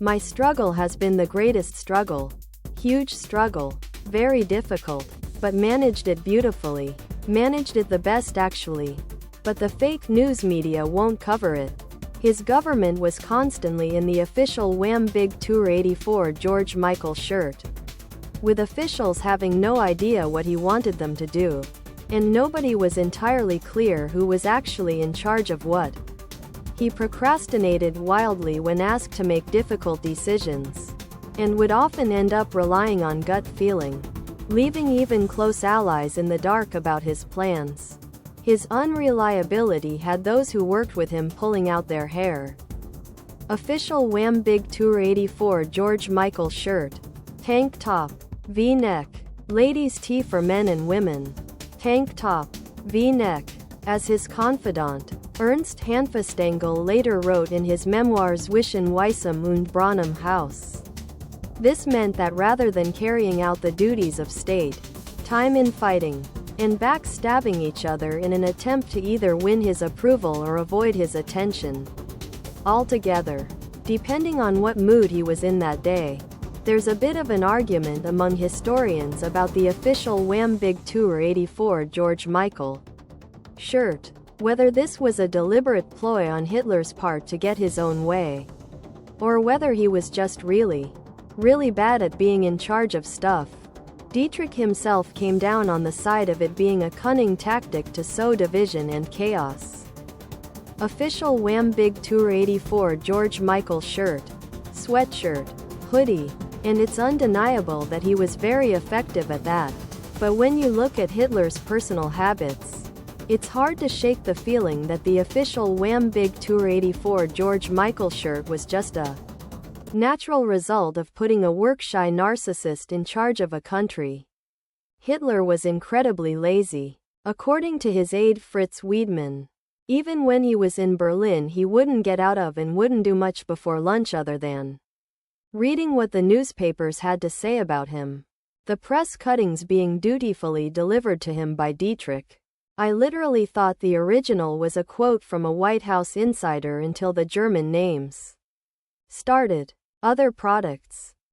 My struggle has been the greatest struggle. Huge struggle. Very difficult. But managed it beautifully. Managed it the best actually. But the fake news media won't cover it. His government was constantly in the official Wham Big Tour 84 George Michael shirt, with officials having no idea what he wanted them to do. And nobody was entirely clear who was actually in charge of what. He procrastinated wildly when asked to make difficult decisions, and would often end up relying on gut feeling, leaving even close allies in the dark about his plans. His unreliability had those who worked with him pulling out their hair. Official Wham Big Tour 84 George Michael shirt. Tank top. V-neck. Ladies' tee for men and women. Tank top. V-neck. As his confidant, Ernst Hanfstaengl later wrote in his memoirs Zwischen Weissem und Braunem Haus. This meant that rather than carrying out the duties of state, time in fighting, and backstabbing each other in an attempt to either win his approval or avoid his attention altogether, depending on what mood he was in that day. There's a bit of an argument among historians about the official Wham Big Tour 84 George Michael shirt, whether this was a deliberate ploy on Hitler's part to get his own way, or whether he was just really bad at being in charge of stuff. Dietrich himself came down on the side of it being a cunning tactic to sow division and chaos. Official Wham Big Tour 84 George Michael shirt, sweatshirt, hoodie, and it's undeniable that he was very effective at that. But when you look at Hitler's personal habits, it's hard to shake the feeling that the official Wham Big Tour 84 George Michael shirt was just a natural result of putting a work-shy narcissist in charge of a country. Hitler was incredibly lazy. According to his aide Fritz Wiedmann, even when he was in Berlin he wouldn't get out of and wouldn't do much before lunch other than reading what the newspapers had to say about him, the press cuttings being dutifully delivered to him by Dietrich. I literally thought the original was a quote from a White House insider until the German names started. Other products.